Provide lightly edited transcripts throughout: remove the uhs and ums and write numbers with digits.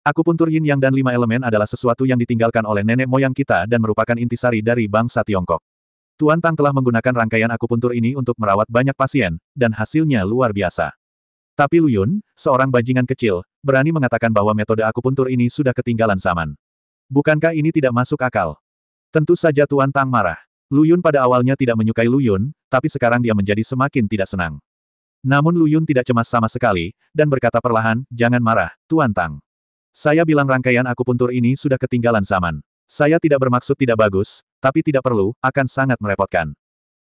Akupuntur yin yang dan 5 elemen adalah sesuatu yang ditinggalkan oleh nenek moyang kita dan merupakan intisari dari bangsa Tiongkok. Tuan Tang telah menggunakan rangkaian akupuntur ini untuk merawat banyak pasien, dan hasilnya luar biasa. Tapi Lu Yun, seorang bajingan kecil, berani mengatakan bahwa metode akupuntur ini sudah ketinggalan zaman. Bukankah ini tidak masuk akal? Tentu saja Tuan Tang marah. Lu Yun pada awalnya tidak menyukai Lu Yun, tapi sekarang dia menjadi semakin tidak senang. Namun Lu Yun tidak cemas sama sekali, dan berkata perlahan, "Jangan marah, Tuan Tang. Saya bilang rangkaian akupuntur ini sudah ketinggalan zaman. Saya tidak bermaksud tidak bagus, tapi tidak perlu, akan sangat merepotkan."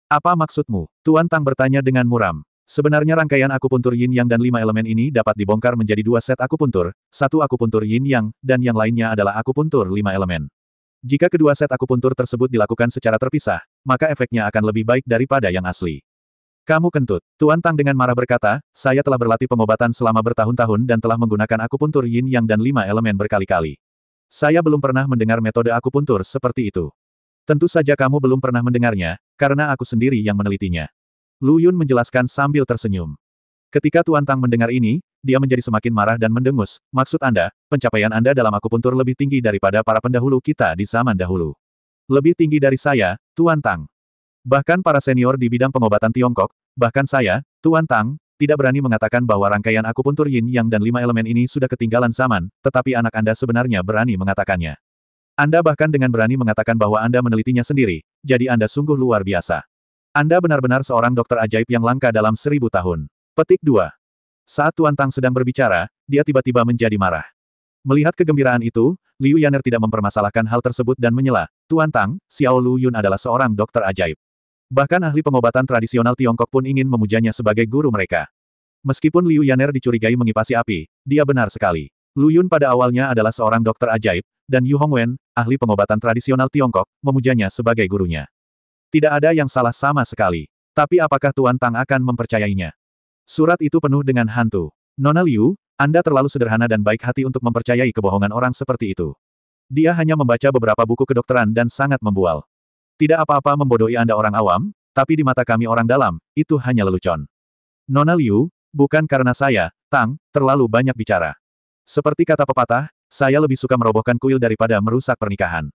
"Apa maksudmu?" Tuan Tang bertanya dengan muram. Sebenarnya rangkaian akupuntur yin yang dan 5 elemen ini dapat dibongkar menjadi 2 set akupuntur, satu akupuntur yin yang, dan yang lainnya adalah akupuntur 5 elemen. Jika kedua set akupuntur tersebut dilakukan secara terpisah, maka efeknya akan lebih baik daripada yang asli. "Kamu kentut." Tuan Tang dengan marah berkata, "Saya telah berlatih pengobatan selama bertahun-tahun dan telah menggunakan akupuntur yin yang dan 5 elemen berkali-kali. Saya belum pernah mendengar metode akupuntur seperti itu." "Tentu saja kamu belum pernah mendengarnya, karena aku sendiri yang menelitinya." Lu Yun menjelaskan sambil tersenyum. Ketika Tuan Tang mendengar ini, dia menjadi semakin marah dan mendengus. "Maksud Anda, pencapaian Anda dalam akupuntur lebih tinggi daripada para pendahulu kita di zaman dahulu." "Lebih tinggi dari saya, Tuan Tang. Bahkan para senior di bidang pengobatan Tiongkok, bahkan saya, Tuan Tang, tidak berani mengatakan bahwa rangkaian akupuntur yin yang dan 5 elemen ini sudah ketinggalan zaman, tetapi anak Anda sebenarnya berani mengatakannya. Anda bahkan dengan berani mengatakan bahwa Anda menelitinya sendiri, jadi Anda sungguh luar biasa. Anda benar-benar seorang dokter ajaib yang langka dalam 1000 tahun. Petik 2. Saat Tuan Tang sedang berbicara, dia tiba-tiba menjadi marah. Melihat kegembiraan itu, Liu Yaner tidak mempermasalahkan hal tersebut dan menyela, "Tuan Tang, Xiao Lu Yun adalah seorang dokter ajaib. Bahkan ahli pengobatan tradisional Tiongkok pun ingin memujanya sebagai guru mereka." Meskipun Liu Yaner dicurigai mengipasi api, dia benar sekali. Lu Yun pada awalnya adalah seorang dokter ajaib, dan Yu Hongwen, ahli pengobatan tradisional Tiongkok, memujanya sebagai gurunya. Tidak ada yang salah sama sekali. Tapi apakah Tuan Tang akan mempercayainya? Surat itu penuh dengan hantu. "Nona Liu, Anda terlalu sederhana dan baik hati untuk mempercayai kebohongan orang seperti itu. Dia hanya membaca beberapa buku kedokteran dan sangat membual. Tidak apa-apa membodohi Anda orang awam, tapi di mata kami orang dalam, itu hanya lelucon. Nona Liu, bukan karena saya, Tang, terlalu banyak bicara. Seperti kata pepatah, saya lebih suka merobohkan kuil daripada merusak pernikahan.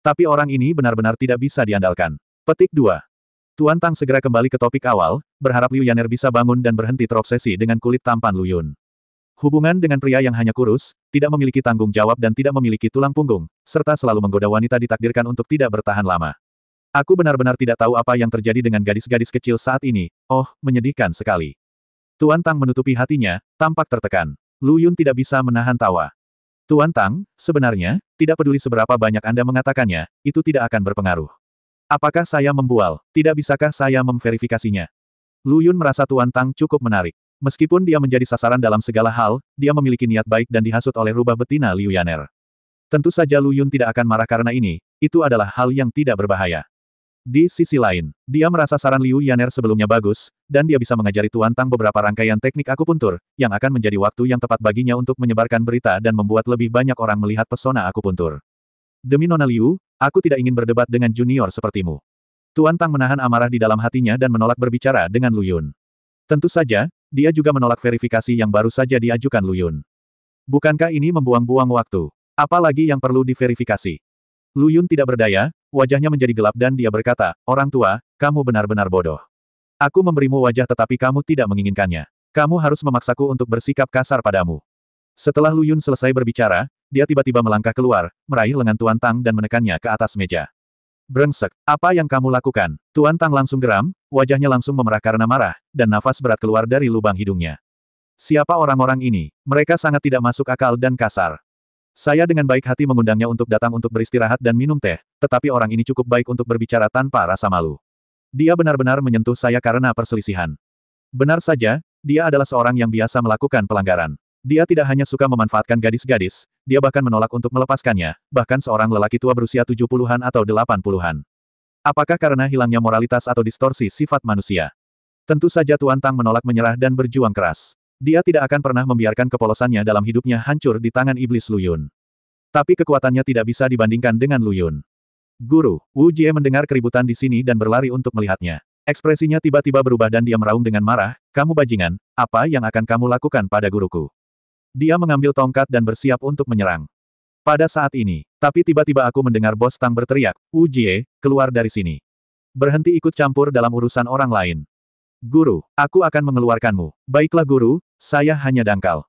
Tapi orang ini benar-benar tidak bisa diandalkan." Petik 2. Tuan Tang segera kembali ke topik awal, berharap Liu Yaner bisa bangun dan berhenti terobsesi dengan kulit tampan Lu Yun. Hubungan dengan pria yang hanya kurus, tidak memiliki tanggung jawab dan tidak memiliki tulang punggung, serta selalu menggoda wanita ditakdirkan untuk tidak bertahan lama. Aku benar-benar tidak tahu apa yang terjadi dengan gadis-gadis kecil saat ini. Oh, menyedihkan sekali. Tuan Tang menutupi hatinya, tampak tertekan. Lu Yun tidak bisa menahan tawa. "Tuan Tang, sebenarnya, tidak peduli seberapa banyak Anda mengatakannya, itu tidak akan berpengaruh. Apakah saya membual? Tidak bisakah saya memverifikasinya?" Lu Yun merasa Tuan Tang cukup menarik. Meskipun dia menjadi sasaran dalam segala hal, dia memiliki niat baik dan dihasut oleh rubah betina Liu Yaner. Tentu saja Lu Yun tidak akan marah karena ini, itu adalah hal yang tidak berbahaya. Di sisi lain, dia merasa saran Liu Yaner sebelumnya bagus, dan dia bisa mengajari Tuan Tang beberapa rangkaian teknik akupuntur, yang akan menjadi waktu yang tepat baginya untuk menyebarkan berita dan membuat lebih banyak orang melihat pesona akupuntur. "Demi Nona Liu, aku tidak ingin berdebat dengan junior sepertimu." Tuan Tang menahan amarah di dalam hatinya dan menolak berbicara dengan Lu Yun. Tentu saja, dia juga menolak verifikasi yang baru saja diajukan Lu Yun. Bukankah ini membuang-buang waktu? Apalagi yang perlu diverifikasi? Lu Yun tidak berdaya, wajahnya menjadi gelap dan dia berkata, "Orang tua, kamu benar-benar bodoh. Aku memberimu wajah tetapi kamu tidak menginginkannya. Kamu harus memaksaku untuk bersikap kasar padamu." Setelah Lu Yun selesai berbicara, dia tiba-tiba melangkah keluar, meraih lengan Tuan Tang dan menekannya ke atas meja. "Brengsek, apa yang kamu lakukan?" Tuan Tang langsung geram, wajahnya langsung memerah karena marah, dan nafas berat keluar dari lubang hidungnya. Siapa orang-orang ini? Mereka sangat tidak masuk akal dan kasar. Saya dengan baik hati mengundangnya untuk datang untuk beristirahat dan minum teh, tetapi orang ini cukup baik untuk berbicara tanpa rasa malu. Dia benar-benar menyentuh saya karena perselisihan. Benar saja, dia adalah seorang yang biasa melakukan pelanggaran. Dia tidak hanya suka memanfaatkan gadis-gadis, dia bahkan menolak untuk melepaskannya, bahkan seorang lelaki tua berusia 70-an atau 80-an. Apakah karena hilangnya moralitas atau distorsi sifat manusia? Tentu saja Tuan Tang menolak menyerah dan berjuang keras. Dia tidak akan pernah membiarkan kepolosannya dalam hidupnya hancur di tangan iblis Lu Yun. Tapi kekuatannya tidak bisa dibandingkan dengan Lu Yun. "Guru," Wu Jie mendengar keributan di sini dan berlari untuk melihatnya. Ekspresinya tiba-tiba berubah dan dia meraung dengan marah, "Kamu bajingan, apa yang akan kamu lakukan pada guruku?" Dia mengambil tongkat dan bersiap untuk menyerang. Pada saat ini, tapi tiba-tiba aku mendengar Bos Tang berteriak, "Wu Jie, keluar dari sini. Berhenti ikut campur dalam urusan orang lain." "Guru, aku akan mengeluarkanmu." "Baiklah guru, saya hanya dangkal."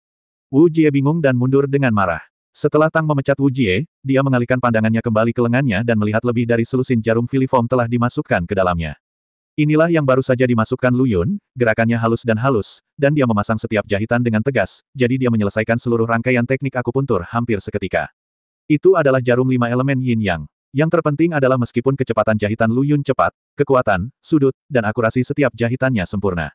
Wu Jie bingung dan mundur dengan marah. Setelah Tang memecat Wu Jie, dia mengalihkan pandangannya kembali ke lengannya dan melihat lebih dari selusin jarum filiform telah dimasukkan ke dalamnya. Inilah yang baru saja dimasukkan Lu Yun, gerakannya halus, dan dia memasang setiap jahitan dengan tegas, jadi dia menyelesaikan seluruh rangkaian teknik akupuntur hampir seketika. Itu adalah jarum 5 elemen Yin Yang. Yang terpenting adalah meskipun kecepatan jahitan Lu Yun cepat, kekuatan, sudut, dan akurasi setiap jahitannya sempurna.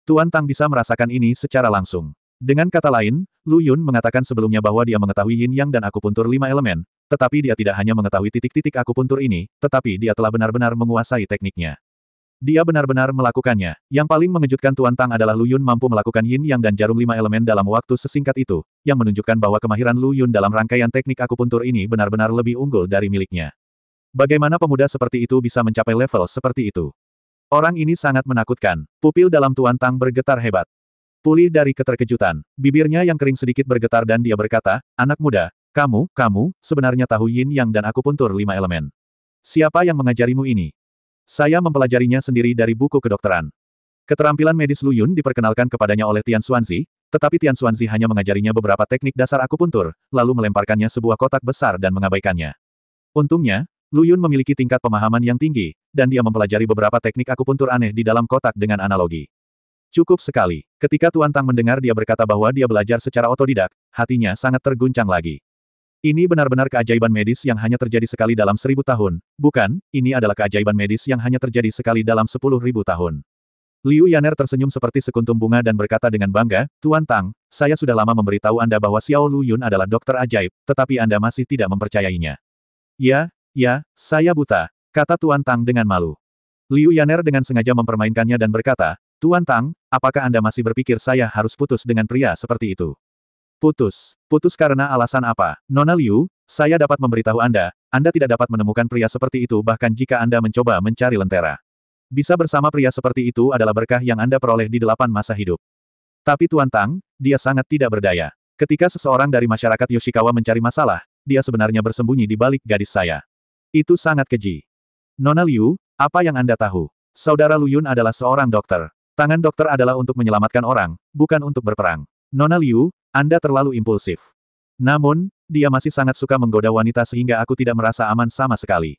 Tuan Tang bisa merasakan ini secara langsung. Dengan kata lain, Lu Yun mengatakan sebelumnya bahwa dia mengetahui Yin Yang dan akupuntur 5 elemen, tetapi dia tidak hanya mengetahui titik-titik akupuntur ini, tetapi dia telah benar-benar menguasai tekniknya. Dia benar-benar melakukannya. Yang paling mengejutkan Tuan Tang adalah Lu Yun mampu melakukan Yin Yang dan jarum 5 elemen dalam waktu sesingkat itu, yang menunjukkan bahwa kemahiran Lu Yun dalam rangkaian teknik akupuntur ini benar-benar lebih unggul dari miliknya. Bagaimana pemuda seperti itu bisa mencapai level seperti itu? Orang ini sangat menakutkan. Pupil dalam Tuan Tang bergetar hebat. Pulih dari keterkejutan, bibirnya yang kering sedikit bergetar dan dia berkata, "Anak muda, kamu sebenarnya tahu Yin Yang dan akupuntur 5 elemen. Siapa yang mengajarimu ini?" "Saya mempelajarinya sendiri dari buku kedokteran." Keterampilan medis Lu Yun diperkenalkan kepadanya oleh Tian Xuanzi, tetapi Tian Xuanzi hanya mengajarinya beberapa teknik dasar akupuntur, lalu melemparkannya sebuah kotak besar dan mengabaikannya. Untungnya, Lu Yun memiliki tingkat pemahaman yang tinggi, dan dia mempelajari beberapa teknik akupuntur aneh di dalam kotak dengan analogi. Cukup sekali. Ketika Tuan Tang mendengar dia berkata bahwa dia belajar secara otodidak, hatinya sangat terguncang lagi. Ini benar-benar keajaiban medis yang hanya terjadi sekali dalam 1000 tahun. Bukan, ini adalah keajaiban medis yang hanya terjadi sekali dalam 10.000 tahun. Liu Yaner tersenyum seperti sekuntum bunga dan berkata dengan bangga, "Tuan Tang, saya sudah lama memberitahu Anda bahwa Xiao Lu Yun adalah dokter ajaib, tetapi Anda masih tidak mempercayainya." Ya, saya buta," kata Tuan Tang dengan malu. Liu Yaner dengan sengaja mempermainkannya dan berkata, "Tuan Tang, apakah Anda masih berpikir saya harus putus dengan pria seperti itu?" "Putus karena alasan apa? Nona Liu, saya dapat memberitahu Anda tidak dapat menemukan pria seperti itu bahkan jika Anda mencoba mencari lentera. Bisa bersama pria seperti itu adalah berkah yang Anda peroleh di 8 masa hidup. Tapi Tuan Tang, dia sangat tidak berdaya. Ketika seseorang dari masyarakat Yoshikawa mencari masalah, dia sebenarnya bersembunyi di balik gadis saya. Itu sangat keji. Nona Liu, apa yang Anda tahu? Saudara Lu Yun adalah seorang dokter. Tangan dokter adalah untuk menyelamatkan orang, bukan untuk berperang. Nona Liu, Anda terlalu impulsif. Namun, dia masih sangat suka menggoda wanita sehingga aku tidak merasa aman sama sekali.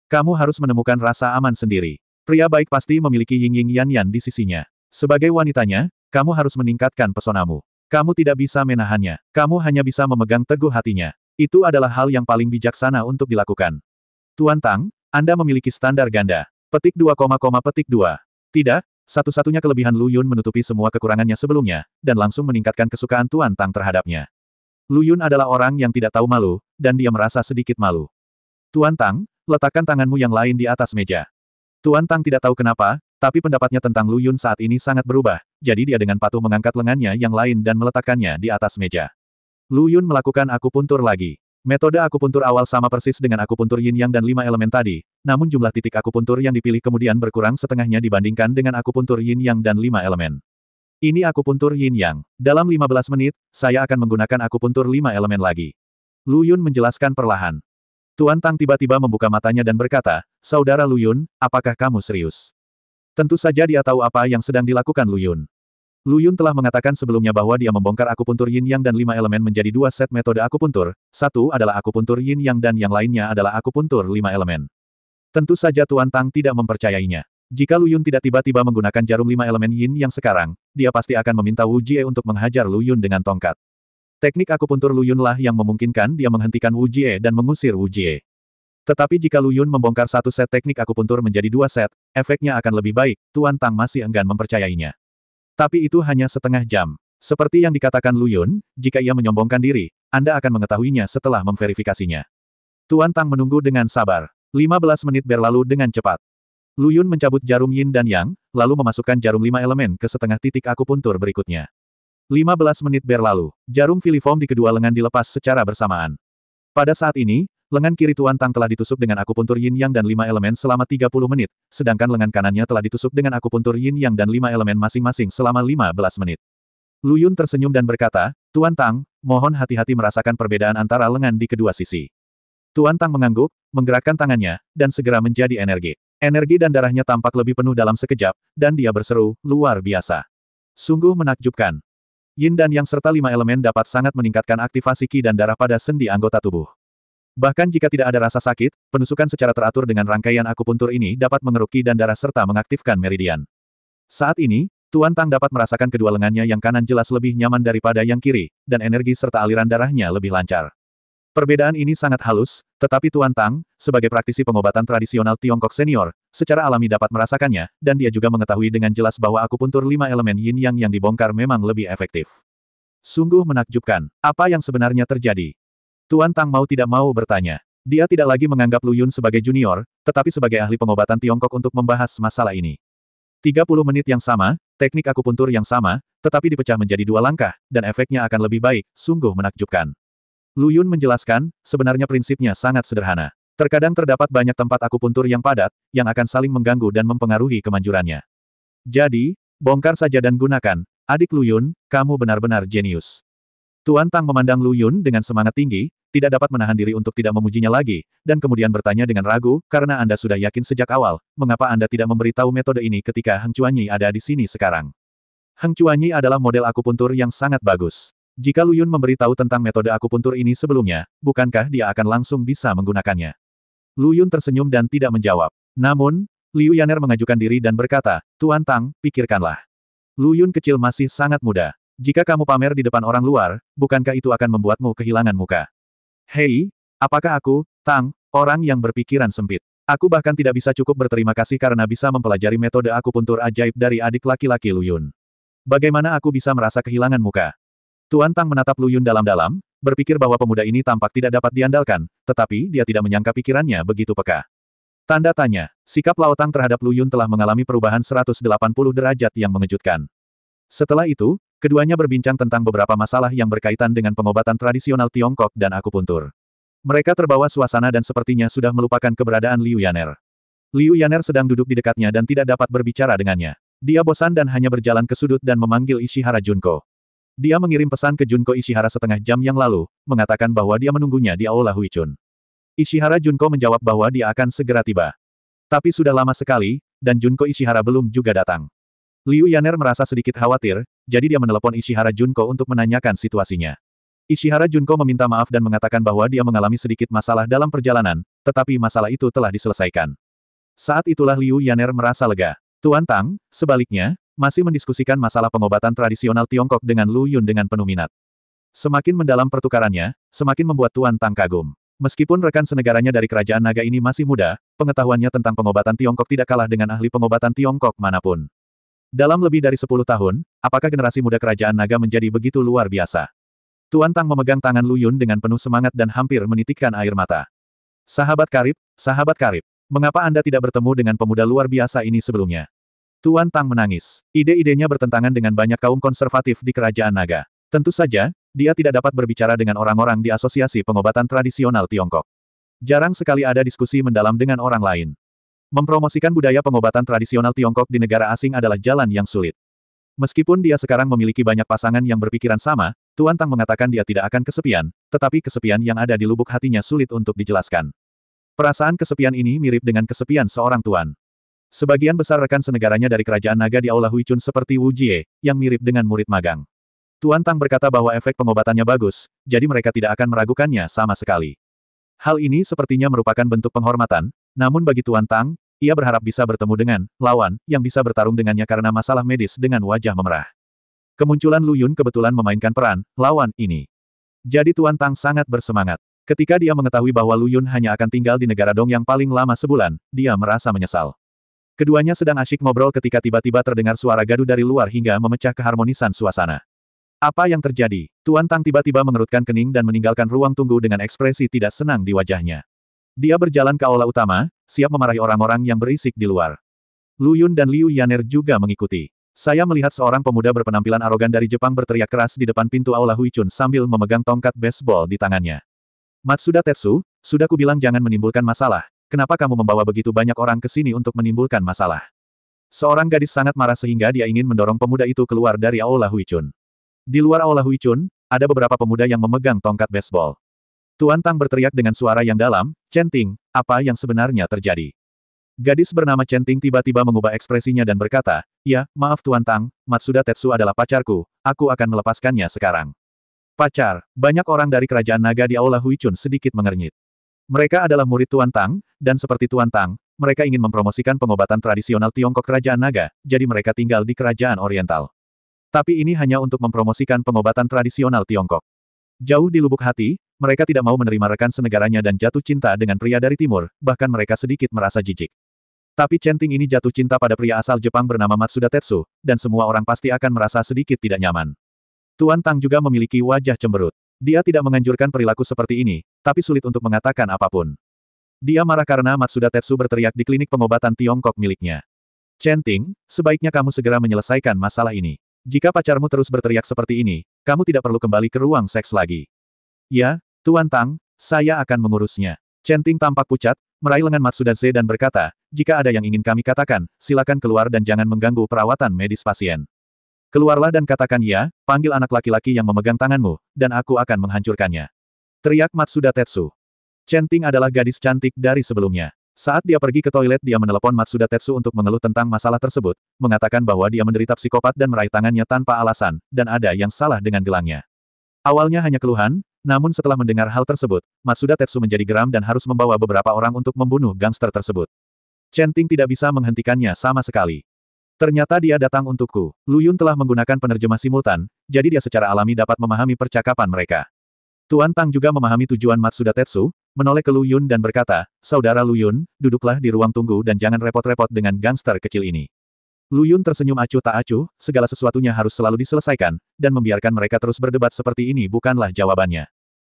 Kamu harus menemukan rasa aman sendiri. Pria baik pasti memiliki yin-yin yan-yan di sisinya. Sebagai wanitanya, kamu harus meningkatkan pesonamu. Kamu tidak bisa menahannya. Kamu hanya bisa memegang teguh hatinya. Itu adalah hal yang paling bijaksana untuk dilakukan. Tuan Tang, Anda memiliki standar ganda. Petik 2, petik 2. Tidak, satu-satunya kelebihan Lu Yun menutupi semua kekurangannya sebelumnya, dan langsung meningkatkan kesukaan Tuan Tang terhadapnya. Lu Yun adalah orang yang tidak tahu malu, dan dia merasa sedikit malu. "Tuan Tang, letakkan tanganmu yang lain di atas meja." Tuan Tang tidak tahu kenapa, tapi pendapatnya tentang Lu Yun saat ini sangat berubah, jadi dia dengan patuh mengangkat lengannya yang lain dan meletakkannya di atas meja. Lu Yun melakukan akupuntur lagi. Metode akupuntur awal sama persis dengan akupuntur Yin Yang dan 5 elemen tadi, namun jumlah titik akupuntur yang dipilih kemudian berkurang setengahnya dibandingkan dengan akupuntur Yin Yang dan 5 elemen. Ini akupuntur Yin Yang. Dalam 15 menit, saya akan menggunakan akupuntur 5 elemen lagi. Lu Yun menjelaskan perlahan. Tuan Tang tiba-tiba membuka matanya dan berkata, "Saudara Lu Yun, apakah kamu serius?" Tentu saja dia tahu apa yang sedang dilakukan Lu Yun. Lu Yun telah mengatakan sebelumnya bahwa dia membongkar akupuntur Yin Yang dan 5 elemen menjadi 2 set metode akupuntur, satu adalah akupuntur Yin Yang dan yang lainnya adalah akupuntur 5 elemen. Tentu saja Tuan Tang tidak mempercayainya. Jika Lu Yun tidak tiba-tiba menggunakan jarum 5 elemen Yin Yang sekarang, dia pasti akan meminta Wu Jie untuk menghajar Lu Yun dengan tongkat. Teknik akupuntur Lu Yun lah yang memungkinkan dia menghentikan Wu Jie dan mengusir Wu Jie. Tetapi jika Lu Yun membongkar satu set teknik akupuntur menjadi 2 set, efeknya akan lebih baik, Tuan Tang masih enggan mempercayainya. Tapi itu hanya setengah jam. Seperti yang dikatakan Lu Yun, jika ia menyombongkan diri, Anda akan mengetahuinya setelah memverifikasinya. Tuan Tang menunggu dengan sabar. 15 menit berlalu dengan cepat. Lu Yun mencabut jarum Yin dan Yang, lalu memasukkan jarum 5 elemen ke setengah titik akupuntur berikutnya. 15 menit berlalu. Jarum filiform di kedua lengan dilepas secara bersamaan. Pada saat ini, lengan kiri Tuan Tang telah ditusuk dengan akupuntur Yin Yang dan 5 elemen selama 30 menit, sedangkan lengan kanannya telah ditusuk dengan akupuntur Yin Yang dan 5 elemen masing-masing selama 15 menit. Lu Yun tersenyum dan berkata, Tuan Tang, mohon hati-hati merasakan perbedaan antara lengan di kedua sisi. Tuan Tang mengangguk, menggerakkan tangannya, dan segera menjadi energi. Energi dan darahnya tampak lebih penuh dalam sekejap, dan dia berseru, luar biasa. Sungguh menakjubkan. Yin dan Yang serta 5 elemen dapat sangat meningkatkan aktivasi Qi dan darah pada sendi anggota tubuh. Bahkan jika tidak ada rasa sakit, penusukan secara teratur dengan rangkaian akupuntur ini dapat mengeruk Qi dan darah serta mengaktifkan meridian. Saat ini, Tuan Tang dapat merasakan kedua lengannya yang kanan jelas lebih nyaman daripada yang kiri, dan energi serta aliran darahnya lebih lancar. Perbedaan ini sangat halus, tetapi Tuan Tang, sebagai praktisi pengobatan tradisional Tiongkok senior, secara alami dapat merasakannya, dan dia juga mengetahui dengan jelas bahwa akupuntur 5 elemen yin yang dibongkar memang lebih efektif. Sungguh menakjubkan. Apa yang sebenarnya terjadi? Tuan Tang mau tidak mau bertanya. Dia tidak lagi menganggap Lu Yun sebagai junior, tetapi sebagai ahli pengobatan Tiongkok untuk membahas masalah ini. 30 menit yang sama, teknik akupuntur yang sama, tetapi dipecah menjadi 2 langkah, dan efeknya akan lebih baik, sungguh menakjubkan. Lu Yun menjelaskan, sebenarnya prinsipnya sangat sederhana. Terkadang terdapat banyak tempat akupuntur yang padat, yang akan saling mengganggu dan mempengaruhi kemanjurannya. Jadi, bongkar saja dan gunakan. Adik Lu Yun, kamu benar-benar jenius. Tuan Tang memandang Lu Yun dengan semangat tinggi, tidak dapat menahan diri untuk tidak memujinya lagi, dan kemudian bertanya dengan ragu, karena Anda sudah yakin sejak awal, mengapa Anda tidak memberitahu metode ini ketika Heng Chuanyi ada di sini sekarang? Heng Chuanyi adalah model akupuntur yang sangat bagus. Jika Lu Yun memberitahu tentang metode akupuntur ini sebelumnya, bukankah dia akan langsung bisa menggunakannya? Lu Yun tersenyum dan tidak menjawab. Namun, Liu Yaner mengajukan diri dan berkata, Tuan Tang, pikirkanlah. Lu Yun kecil masih sangat muda. Jika kamu pamer di depan orang luar, bukankah itu akan membuatmu kehilangan muka? Hei, apakah aku, Tang, orang yang berpikiran sempit? Aku bahkan tidak bisa cukup berterima kasih karena bisa mempelajari metode akupuntur ajaib dari adik laki-laki Lu Yun. Bagaimana aku bisa merasa kehilangan muka? Tuan Tang menatap Lu Yun dalam-dalam, berpikir bahwa pemuda ini tampak tidak dapat diandalkan, tetapi dia tidak menyangka pikirannya begitu peka. Tanda tanya, sikap Lao Tang terhadap Lu Yun telah mengalami perubahan 180 derajat yang mengejutkan. Setelah itu, keduanya berbincang tentang beberapa masalah yang berkaitan dengan pengobatan tradisional Tiongkok dan akupuntur. Mereka terbawa suasana dan sepertinya sudah melupakan keberadaan Liu Yaner. Liu Yaner sedang duduk di dekatnya dan tidak dapat berbicara dengannya. Dia bosan dan hanya berjalan ke sudut dan memanggil Ishihara Junko. Dia mengirim pesan ke Junko Ishihara setengah jam yang lalu, mengatakan bahwa dia menunggunya di Aula Huichun. Ishihara Junko menjawab bahwa dia akan segera tiba. Tapi sudah lama sekali, dan Junko Ishihara belum juga datang. Liu Yaner merasa sedikit khawatir, jadi dia menelepon Ishihara Junko untuk menanyakan situasinya. Ishihara Junko meminta maaf dan mengatakan bahwa dia mengalami sedikit masalah dalam perjalanan, tetapi masalah itu telah diselesaikan. Saat itulah Liu Yaner merasa lega. Tuan Tang, sebaliknya, masih mendiskusikan masalah pengobatan tradisional Tiongkok dengan Lu Yun dengan penuh minat. Semakin mendalam pertukarannya, semakin membuat Tuan Tang kagum. Meskipun rekan senegaranya dari kerajaan naga ini masih muda, pengetahuannya tentang pengobatan Tiongkok tidak kalah dengan ahli pengobatan Tiongkok manapun. Dalam lebih dari 10 tahun, apakah generasi muda kerajaan naga menjadi begitu luar biasa? Tuan Tang memegang tangan Lu Yun dengan penuh semangat dan hampir menitikkan air mata. Sahabat karib, mengapa Anda tidak bertemu dengan pemuda luar biasa ini sebelumnya? Tuan Tang menangis. Ide-idenya bertentangan dengan banyak kaum konservatif di kerajaan naga. Tentu saja, dia tidak dapat berbicara dengan orang-orang di Asosiasi Pengobatan Tradisional Tiongkok. Jarang sekali ada diskusi mendalam dengan orang lain. Mempromosikan budaya pengobatan tradisional Tiongkok di negara asing adalah jalan yang sulit. Meskipun dia sekarang memiliki banyak pasangan yang berpikiran sama, Tuan Tang mengatakan dia tidak akan kesepian, tetapi kesepian yang ada di lubuk hatinya sulit untuk dijelaskan. Perasaan kesepian ini mirip dengan kesepian seorang tuan. Sebagian besar rekan senegaranya dari kerajaan naga di Aula Huichun seperti Wu Jie, yang mirip dengan murid magang. Tuan Tang berkata bahwa efek pengobatannya bagus, jadi mereka tidak akan meragukannya sama sekali. Hal ini sepertinya merupakan bentuk penghormatan, namun bagi Tuan Tang, ia berharap bisa bertemu dengan lawan yang bisa bertarung dengannya karena masalah medis dengan wajah memerah. Kemunculan Lu Yun kebetulan memainkan peran lawan ini. Jadi Tuan Tang sangat bersemangat. Ketika dia mengetahui bahwa Lu Yun hanya akan tinggal di negara Dong yang paling lama sebulan, dia merasa menyesal. Keduanya sedang asyik ngobrol ketika tiba-tiba terdengar suara gaduh dari luar hingga memecah keharmonisan suasana. Apa yang terjadi? Tuan Tang tiba-tiba mengerutkan kening dan meninggalkan ruang tunggu dengan ekspresi tidak senang di wajahnya. Dia berjalan ke aula utama, siap memarahi orang-orang yang berisik di luar. Lu Yun dan Liu Yaner juga mengikuti. Saya melihat seorang pemuda berpenampilan arogan dari Jepang berteriak keras di depan pintu aula Huichun sambil memegang tongkat baseball di tangannya. Matsuda Tetsu, sudah kubilang jangan menimbulkan masalah. Kenapa kamu membawa begitu banyak orang ke sini untuk menimbulkan masalah? Seorang gadis sangat marah sehingga dia ingin mendorong pemuda itu keluar dari aula Huichun. Di luar Aula Huichun, ada beberapa pemuda yang memegang tongkat baseball. Tuan Tang berteriak dengan suara yang dalam, "Chen Ting, apa yang sebenarnya terjadi?" Gadis bernama Chen Ting tiba-tiba mengubah ekspresinya dan berkata, "Ya, maaf Tuan Tang, Matsuda Tetsu adalah pacarku, aku akan melepaskannya sekarang." Pacar, banyak orang dari kerajaan naga di Aula Huichun sedikit mengernyit. Mereka adalah murid Tuan Tang, dan seperti Tuan Tang, mereka ingin mempromosikan pengobatan tradisional Tiongkok kerajaan naga, jadi mereka tinggal di kerajaan oriental. Tapi ini hanya untuk mempromosikan pengobatan tradisional Tiongkok. Jauh di lubuk hati, mereka tidak mau menerima rekan senegaranya dan jatuh cinta dengan pria dari timur, bahkan mereka sedikit merasa jijik. Tapi Chen Ting ini jatuh cinta pada pria asal Jepang bernama Matsuda Tetsu, dan semua orang pasti akan merasa sedikit tidak nyaman. Tuan Tang juga memiliki wajah cemberut. Dia tidak menganjurkan perilaku seperti ini, tapi sulit untuk mengatakan apapun. Dia marah karena Matsuda Tetsu berteriak di klinik pengobatan Tiongkok miliknya. "Chen Ting, sebaiknya kamu segera menyelesaikan masalah ini. Jika pacarmu terus berteriak seperti ini, kamu tidak perlu kembali ke ruang seks lagi." "Ya, Tuan Tang, saya akan mengurusnya." Chen Ting tampak pucat, meraih lengan Matsuda Z dan berkata, "Jika ada yang ingin kami katakan, silakan keluar dan jangan mengganggu perawatan medis pasien. Keluarlah dan katakan ya, panggil anak laki-laki yang memegang tanganmu, dan aku akan menghancurkannya." Teriak Matsuda Tetsu. Chen Ting adalah gadis cantik dari sebelumnya. Saat dia pergi ke toilet dia menelepon Matsuda Tetsu untuk mengeluh tentang masalah tersebut, mengatakan bahwa dia menderita psikopat dan meraih tangannya tanpa alasan, dan ada yang salah dengan gelangnya. Awalnya hanya keluhan, namun setelah mendengar hal tersebut, Matsuda Tetsu menjadi geram dan harus membawa beberapa orang untuk membunuh gangster tersebut. Chen Ting tidak bisa menghentikannya sama sekali. "Ternyata dia datang untukku." Lu Yun telah menggunakan penerjemah simultan, jadi dia secara alami dapat memahami percakapan mereka. Tuan Tang juga memahami tujuan Matsuda Tetsu, menoleh ke Lu Yun dan berkata, "Saudara Lu Yun, duduklah di ruang tunggu dan jangan repot-repot dengan gangster kecil ini." Lu Yun tersenyum acuh tak acuh, segala sesuatunya harus selalu diselesaikan, dan membiarkan mereka terus berdebat seperti ini bukanlah jawabannya.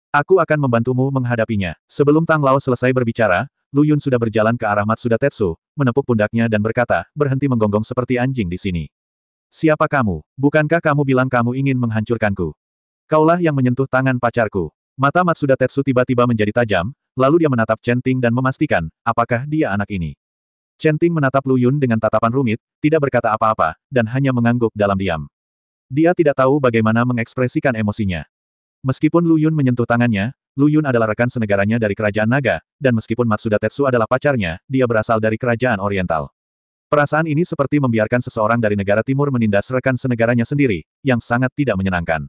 "Aku akan membantumu menghadapinya." Sebelum Tang Lao selesai berbicara, Lu Yun sudah berjalan ke arah Matsuda Tetsu, menepuk pundaknya dan berkata, "Berhenti menggonggong seperti anjing di sini. Siapa kamu? Bukankah kamu bilang kamu ingin menghancurkanku? Kaulah yang menyentuh tangan pacarku." Mata Matsuda Tetsu tiba-tiba menjadi tajam, lalu dia menatap Chen Ting dan memastikan, apakah dia anak ini. Chen Ting menatap Lu Yun dengan tatapan rumit, tidak berkata apa-apa, dan hanya mengangguk dalam diam. Dia tidak tahu bagaimana mengekspresikan emosinya. Meskipun Lu Yun menyentuh tangannya, Lu Yun adalah rekan senegaranya dari kerajaan naga, dan meskipun Matsuda Tetsu adalah pacarnya, dia berasal dari kerajaan oriental. Perasaan ini seperti membiarkan seseorang dari negara timur menindas rekan senegaranya sendiri, yang sangat tidak menyenangkan.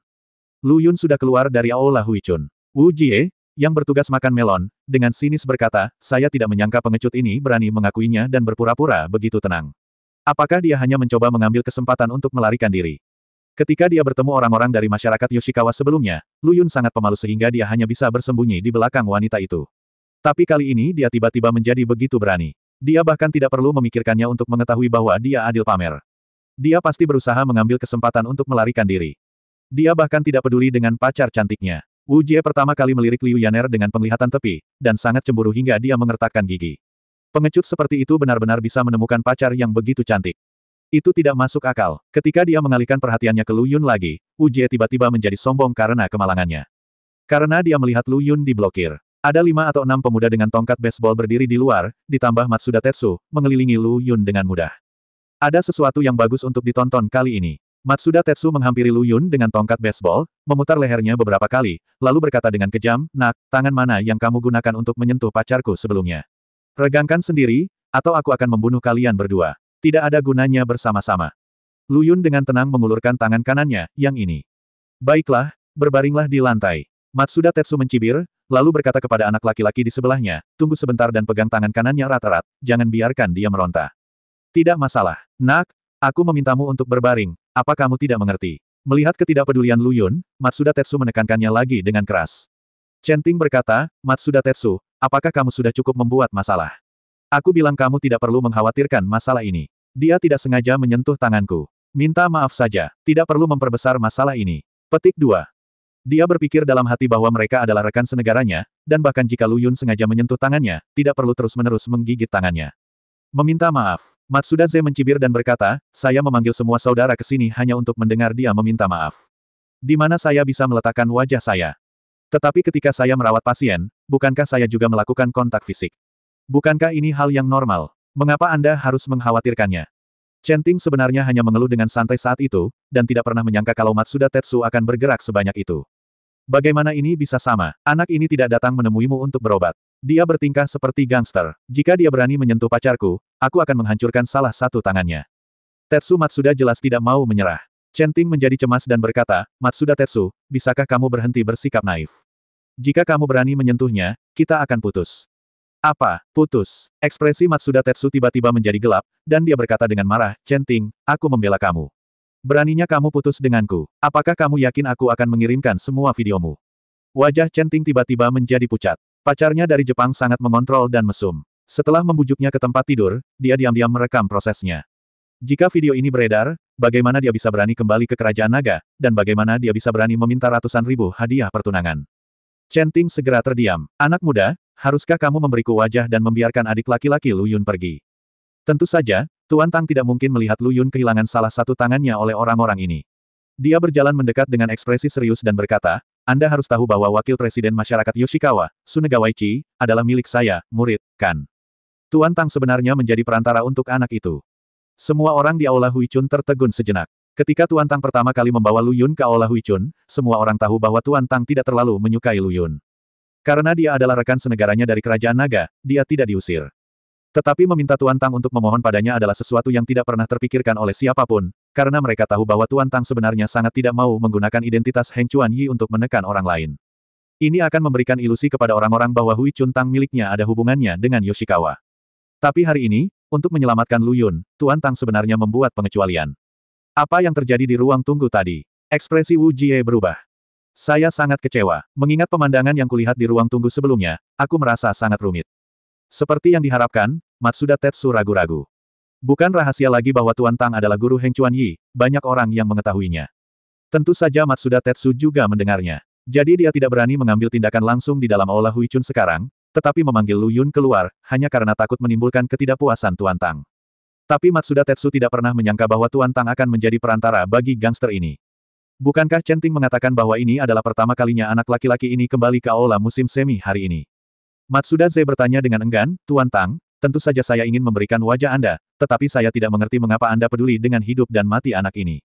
Lu Yun sudah keluar dari Aula Huichun. Wu Jie, yang bertugas makan melon, dengan sinis berkata, "Saya tidak menyangka pengecut ini berani mengakuinya dan berpura-pura begitu tenang. Apakah dia hanya mencoba mengambil kesempatan untuk melarikan diri?" Ketika dia bertemu orang-orang dari masyarakat Yoshikawa sebelumnya, Lu Yun sangat pemalu sehingga dia hanya bisa bersembunyi di belakang wanita itu. Tapi kali ini dia tiba-tiba menjadi begitu berani. Dia bahkan tidak perlu memikirkannya untuk mengetahui bahwa dia adil pamer. Dia pasti berusaha mengambil kesempatan untuk melarikan diri. Dia bahkan tidak peduli dengan pacar cantiknya. Wu Jie pertama kali melirik Liu Yaner dengan penglihatan tepi, dan sangat cemburu hingga dia mengertakkan gigi. Pengecut seperti itu benar-benar bisa menemukan pacar yang begitu cantik. Itu tidak masuk akal. Ketika dia mengalihkan perhatiannya ke Lu Yun lagi, Wu Jie tiba-tiba menjadi sombong karena kemalangannya. Karena dia melihat Lu Yun diblokir. Ada 5 atau 6 pemuda dengan tongkat baseball berdiri di luar, ditambah Matsuda Tetsu, mengelilingi Lu Yun dengan mudah. Ada sesuatu yang bagus untuk ditonton kali ini. Matsuda Tetsu menghampiri Lu Yun dengan tongkat baseball, memutar lehernya beberapa kali, lalu berkata dengan kejam, "Nak, tangan mana yang kamu gunakan untuk menyentuh pacarku sebelumnya? Regangkan sendiri, atau aku akan membunuh kalian berdua. Tidak ada gunanya bersama-sama." Lu Yun dengan tenang mengulurkan tangan kanannya, "Yang ini." "Baiklah, berbaringlah di lantai." Matsuda Tetsu mencibir, lalu berkata kepada anak laki-laki di sebelahnya, "Tunggu sebentar dan pegang tangan kanannya erat-erat, jangan biarkan dia meronta." "Tidak masalah. Nak, aku memintamu untuk berbaring. Apa kamu tidak mengerti?" Melihat ketidakpedulian Lu Yun, Matsuda Tetsu menekankannya lagi dengan keras. Chen Ting berkata, "Matsuda Tetsu, apakah kamu sudah cukup membuat masalah? Aku bilang kamu tidak perlu mengkhawatirkan masalah ini. Dia tidak sengaja menyentuh tanganku. Minta maaf saja, tidak perlu memperbesar masalah ini." Petik 2. Dia berpikir dalam hati bahwa mereka adalah rekan senegaranya, dan bahkan jika Lu Yun sengaja menyentuh tangannya, tidak perlu terus-menerus menggigit tangannya. Meminta maaf. Matsuda Z mencibir dan berkata, "Saya memanggil semua saudara ke sini hanya untuk mendengar dia meminta maaf. Di mana saya bisa meletakkan wajah saya? Tetapi ketika saya merawat pasien, bukankah saya juga melakukan kontak fisik? Bukankah ini hal yang normal? Mengapa Anda harus mengkhawatirkannya?" Chen Ting sebenarnya hanya mengeluh dengan santai saat itu, dan tidak pernah menyangka kalau Matsuda Tetsu akan bergerak sebanyak itu. Bagaimana ini bisa sama? Anak ini tidak datang menemuimu untuk berobat. Dia bertingkah seperti gangster. Jika dia berani menyentuh pacarku, aku akan menghancurkan salah satu tangannya. Tetsu Matsuda jelas tidak mau menyerah. Chen Ting menjadi cemas dan berkata, Matsuda Tetsu, bisakah kamu berhenti bersikap naif? Jika kamu berani menyentuhnya, kita akan putus. Apa? Putus? Ekspresi Matsuda Tetsu tiba-tiba menjadi gelap, dan dia berkata dengan marah, Chen Ting, aku membela kamu. Beraninya kamu putus denganku. Apakah kamu yakin aku akan mengirimkan semua videomu? Wajah Chen Ting tiba-tiba menjadi pucat. Pacarnya dari Jepang sangat mengontrol dan mesum. Setelah membujuknya ke tempat tidur, dia diam-diam merekam prosesnya. Jika video ini beredar, bagaimana dia bisa berani kembali ke kerajaan naga, dan bagaimana dia bisa berani meminta ratusan ribu hadiah pertunangan? Chen Ting segera terdiam. Anak muda, haruskah kamu memberiku wajah dan membiarkan adik laki-laki Lu Yun pergi? Tentu saja, Tuan Tang tidak mungkin melihat Lu Yun kehilangan salah satu tangannya oleh orang-orang ini. Dia berjalan mendekat dengan ekspresi serius dan berkata, Anda harus tahu bahwa wakil presiden masyarakat Yoshikawa, Sunegawaichi, adalah milik saya, murid, kan? Tuan Tang sebenarnya menjadi perantara untuk anak itu. Semua orang di Aula Huichun tertegun sejenak. Ketika Tuan Tang pertama kali membawa Lu Yun ke Aula Huichun, semua orang tahu bahwa Tuan Tang tidak terlalu menyukai Lu Yun. Karena dia adalah rekan senegaranya dari kerajaan naga, dia tidak diusir. Tetapi meminta Tuan Tang untuk memohon padanya adalah sesuatu yang tidak pernah terpikirkan oleh siapapun, karena mereka tahu bahwa Tuan Tang sebenarnya sangat tidak mau menggunakan identitas Heng Chuan Yi untuk menekan orang lain. Ini akan memberikan ilusi kepada orang-orang bahwa Hui Chun Tang miliknya ada hubungannya dengan Yoshikawa. Tapi hari ini, untuk menyelamatkan Lu Yun, Tuan Tang sebenarnya membuat pengecualian. Apa yang terjadi di ruang tunggu tadi? Ekspresi Wu Jie berubah. Saya sangat kecewa. Mengingat pemandangan yang kulihat di ruang tunggu sebelumnya, aku merasa sangat rumit. Seperti yang diharapkan, Matsuda Tetsu ragu-ragu. Bukan rahasia lagi bahwa Tuan Tang adalah guru Heng Chuan Yi, banyak orang yang mengetahuinya. Tentu saja Matsuda Tetsu juga mendengarnya. Jadi dia tidak berani mengambil tindakan langsung di dalam Aula Huichun sekarang, tetapi memanggil Lu Yun keluar, hanya karena takut menimbulkan ketidakpuasan Tuan Tang. Tapi Matsuda Tetsu tidak pernah menyangka bahwa Tuan Tang akan menjadi perantara bagi gangster ini. Bukankah Chen Ting mengatakan bahwa ini adalah pertama kalinya anak laki-laki ini kembali ke aula musim semi hari ini? Matsuda Ze bertanya dengan enggan, Tuan Tang, tentu saja saya ingin memberikan wajah Anda, tetapi saya tidak mengerti mengapa Anda peduli dengan hidup dan mati anak ini.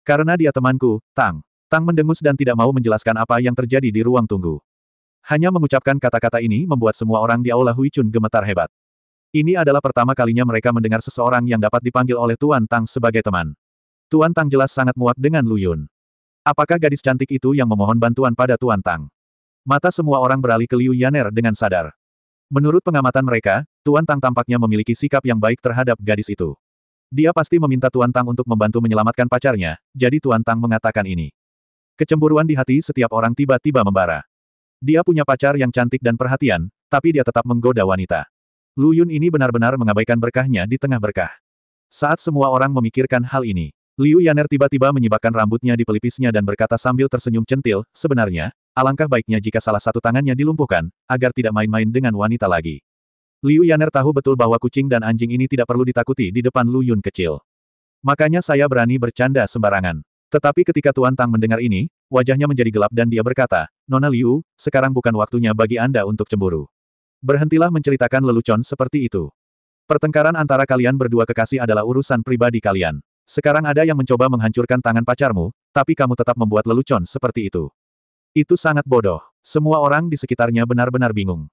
Karena dia temanku, Tang. Tang mendengus dan tidak mau menjelaskan apa yang terjadi di ruang tunggu. Hanya mengucapkan kata-kata ini membuat semua orang di aula Huichun gemetar hebat. Ini adalah pertama kalinya mereka mendengar seseorang yang dapat dipanggil oleh Tuan Tang sebagai teman. Tuan Tang jelas sangat muak dengan Lu Yun. Apakah gadis cantik itu yang memohon bantuan pada Tuan Tang? Mata semua orang beralih ke Liu Yaner dengan sadar. Menurut pengamatan mereka, Tuan Tang tampaknya memiliki sikap yang baik terhadap gadis itu. Dia pasti meminta Tuan Tang untuk membantu menyelamatkan pacarnya, jadi Tuan Tang mengatakan ini. Kecemburuan di hati setiap orang tiba-tiba membara. Dia punya pacar yang cantik dan perhatian, tapi dia tetap menggoda wanita. Lu Yun ini benar-benar mengabaikan berkahnya di tengah berkah. Saat semua orang memikirkan hal ini, Liu Yaner tiba-tiba menyibakkan rambutnya di pelipisnya dan berkata sambil tersenyum centil, sebenarnya, alangkah baiknya jika salah satu tangannya dilumpuhkan, agar tidak main-main dengan wanita lagi. Liu Yaner tahu betul bahwa kucing dan anjing ini tidak perlu ditakuti di depan Lu Yun kecil. Makanya saya berani bercanda sembarangan. Tetapi ketika Tuan Tang mendengar ini, wajahnya menjadi gelap dan dia berkata, Nona Liu, sekarang bukan waktunya bagi Anda untuk cemburu. Berhentilah menceritakan lelucon seperti itu. Pertengkaran antara kalian berdua kekasih adalah urusan pribadi kalian. Sekarang ada yang mencoba menghancurkan tangan pacarmu, tapi kamu tetap membuat lelucon seperti itu. Itu sangat bodoh. Semua orang di sekitarnya benar-benar bingung.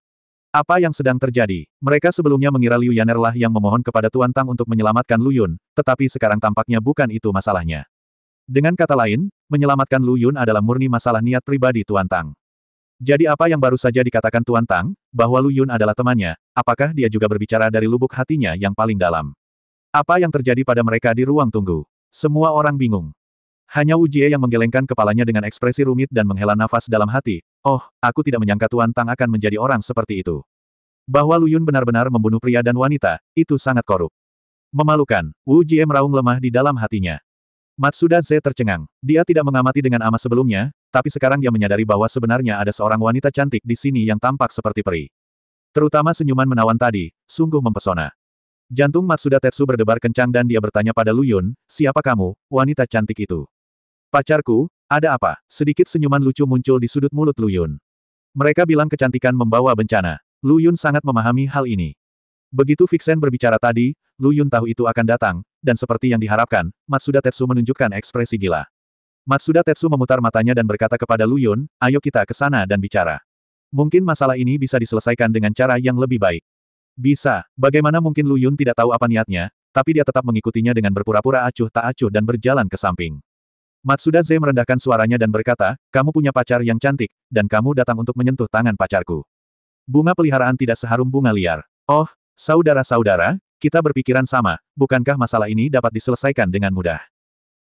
Apa yang sedang terjadi? Mereka sebelumnya mengira Liu Yaner lah yang memohon kepada Tuan Tang untuk menyelamatkan Lu Yun, tetapi sekarang tampaknya bukan itu masalahnya. Dengan kata lain, menyelamatkan Lu Yun adalah murni masalah niat pribadi Tuan Tang. Jadi apa yang baru saja dikatakan Tuan Tang, bahwa Lu Yun adalah temannya, apakah dia juga berbicara dari lubuk hatinya yang paling dalam? Apa yang terjadi pada mereka di ruang tunggu? Semua orang bingung. Hanya Wu Jie yang menggelengkan kepalanya dengan ekspresi rumit dan menghela nafas dalam hati. Oh, aku tidak menyangka Tuan Tang akan menjadi orang seperti itu. Bahwa Lu Yun benar-benar membunuh pria dan wanita, itu sangat korup. Memalukan, Wu Jie meraung lemah di dalam hatinya. Matsuda Ze tercengang. Dia tidak mengamati dengan amat sebelumnya, tapi sekarang dia menyadari bahwa sebenarnya ada seorang wanita cantik di sini yang tampak seperti peri. Terutama senyuman menawan tadi, sungguh mempesona. Jantung Matsuda Tetsu berdebar kencang dan dia bertanya pada Lu Yun, siapa kamu, wanita cantik itu? Pacarku, ada apa? Sedikit senyuman lucu muncul di sudut mulut Lu Yun. Mereka bilang kecantikan membawa bencana. Lu Yun sangat memahami hal ini. Begitu Vixen berbicara tadi, Lu Yun tahu itu akan datang, dan seperti yang diharapkan, Matsuda Tetsu menunjukkan ekspresi gila. Matsuda Tetsu memutar matanya dan berkata kepada Lu Yun, ayo kita ke sana dan bicara. Mungkin masalah ini bisa diselesaikan dengan cara yang lebih baik. Bisa, bagaimana mungkin Lu Yun tidak tahu apa niatnya, tapi dia tetap mengikutinya dengan berpura-pura acuh tak acuh dan berjalan ke samping. Matsuda Ze merendahkan suaranya dan berkata, kamu punya pacar yang cantik, dan kamu datang untuk menyentuh tangan pacarku. Bunga peliharaan tidak seharum bunga liar. Oh, saudara-saudara, kita berpikiran sama, bukankah masalah ini dapat diselesaikan dengan mudah?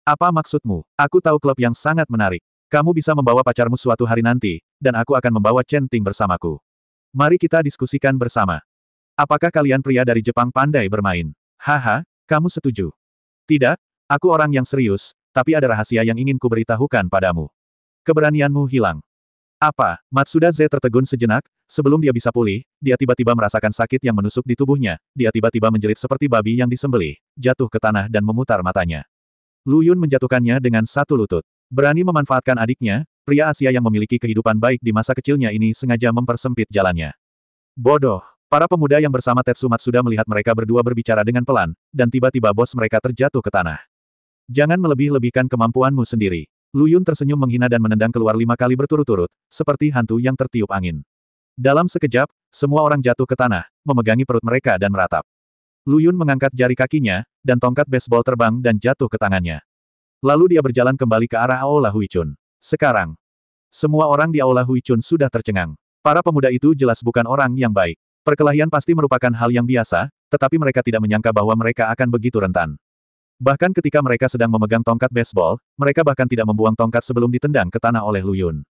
Apa maksudmu? Aku tahu klub yang sangat menarik. Kamu bisa membawa pacarmu suatu hari nanti, dan aku akan membawa Chen Ting bersamaku. Mari kita diskusikan bersama. Apakah kalian pria dari Jepang pandai bermain? Haha, kamu setuju? Tidak, aku orang yang serius, tapi ada rahasia yang ingin kuberitahukan padamu. Keberanianmu hilang. Apa? Matsuda Ze tertegun sejenak, sebelum dia bisa pulih, dia tiba-tiba merasakan sakit yang menusuk di tubuhnya, dia tiba-tiba menjerit seperti babi yang disembelih, jatuh ke tanah dan memutar matanya. Lu Yun menjatuhkannya dengan satu lutut. Berani memanfaatkan adiknya, pria Asia yang memiliki kehidupan baik di masa kecilnya ini sengaja mempersempit jalannya. Bodoh. Para pemuda yang bersama Tetsu Matsuda melihat mereka berdua berbicara dengan pelan, dan tiba-tiba bos mereka terjatuh ke tanah. Jangan melebih-lebihkan kemampuanmu sendiri. Lu Yun tersenyum menghina dan menendang keluar 5 kali berturut-turut, seperti hantu yang tertiup angin. Dalam sekejap, semua orang jatuh ke tanah, memegangi perut mereka dan meratap. Lu Yun mengangkat jari kakinya, dan tongkat baseball terbang dan jatuh ke tangannya. Lalu dia berjalan kembali ke arah Aula Huichun. Sekarang, semua orang di Aula Huichun sudah tercengang. Para pemuda itu jelas bukan orang yang baik. Perkelahian pasti merupakan hal yang biasa, tetapi mereka tidak menyangka bahwa mereka akan begitu rentan. Bahkan ketika mereka sedang memegang tongkat baseball, mereka bahkan tidak membuang tongkat sebelum ditendang ke tanah oleh Lu Yun.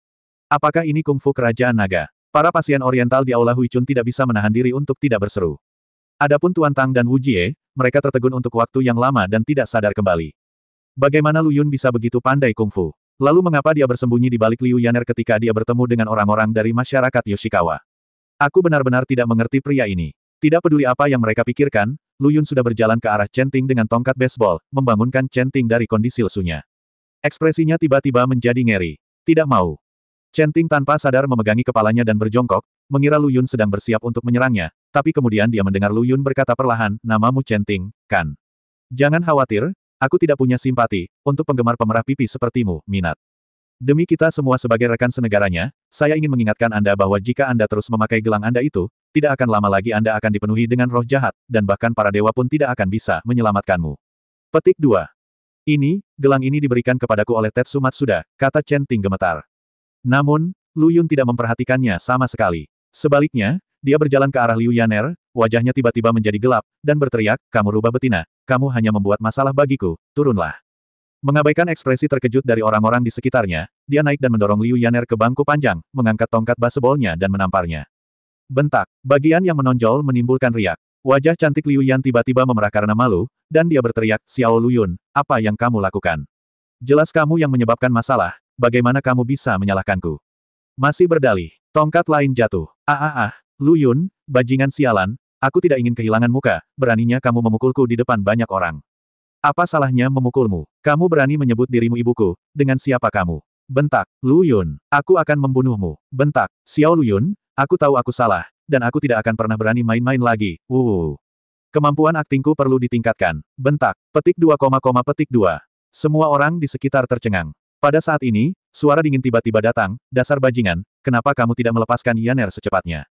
Apakah ini kungfu kerajaan naga? Para pasien oriental di Aula Huichun tidak bisa menahan diri untuk tidak berseru. Adapun Tuan Tang dan Wu Jie, mereka tertegun untuk waktu yang lama dan tidak sadar kembali. Bagaimana Lu Yun bisa begitu pandai kungfu? Lalu mengapa dia bersembunyi di balik Liu Yaner ketika dia bertemu dengan orang-orang dari masyarakat Yoshikawa? Aku benar-benar tidak mengerti pria ini. Tidak peduli apa yang mereka pikirkan, Lu Yun sudah berjalan ke arah Chen Ting dengan tongkat baseball, membangunkan Chen Ting dari kondisi lesunya. Ekspresinya tiba-tiba menjadi ngeri. Tidak mau. Chen Ting tanpa sadar memegangi kepalanya dan berjongkok, mengira Lu Yun sedang bersiap untuk menyerangnya, tapi kemudian dia mendengar Lu Yun berkata perlahan, namamu Chen Ting, kan? Jangan khawatir, aku tidak punya simpati, untuk penggemar pemerah pipi sepertimu, minat. Demi kita semua sebagai rekan senegaranya, saya ingin mengingatkan Anda bahwa jika Anda terus memakai gelang Anda itu, tidak akan lama lagi Anda akan dipenuhi dengan roh jahat, dan bahkan para dewa pun tidak akan bisa menyelamatkanmu. Petik 2. Gelang ini diberikan kepadaku oleh Tetsu Matsuda, kata Chen Ting gemetar. Namun, Lu Yun tidak memperhatikannya sama sekali. Sebaliknya, dia berjalan ke arah Liu Yaner, wajahnya tiba-tiba menjadi gelap, dan berteriak, kamu rubah betina, kamu hanya membuat masalah bagiku, turunlah. Mengabaikan ekspresi terkejut dari orang-orang di sekitarnya, dia naik dan mendorong Liu Yaner ke bangku panjang, mengangkat tongkat baseballnya dan menamparnya. Bentak. Bagian yang menonjol menimbulkan riak. Wajah cantik Liu Yan tiba-tiba memerah karena malu, dan dia berteriak, Xiao Lu Yun, apa yang kamu lakukan? Jelas kamu yang menyebabkan masalah, bagaimana kamu bisa menyalahkanku? Masih berdalih. Tongkat lain jatuh. Lu Yun, bajingan sialan, aku tidak ingin kehilangan muka, beraninya kamu memukulku di depan banyak orang. Apa salahnya memukulmu? Kamu berani menyebut dirimu ibuku, dengan siapa kamu? Bentak. Lu Yun, aku akan membunuhmu. Bentak. Xiao Lu Yun, aku tahu aku salah, dan aku tidak akan pernah berani main-main lagi. Kemampuan aktingku perlu ditingkatkan. Bentak. Petik 2, petik 2. Semua orang di sekitar tercengang. Pada saat ini, suara dingin tiba-tiba datang, dasar bajingan, kenapa kamu tidak melepaskan Yaner secepatnya?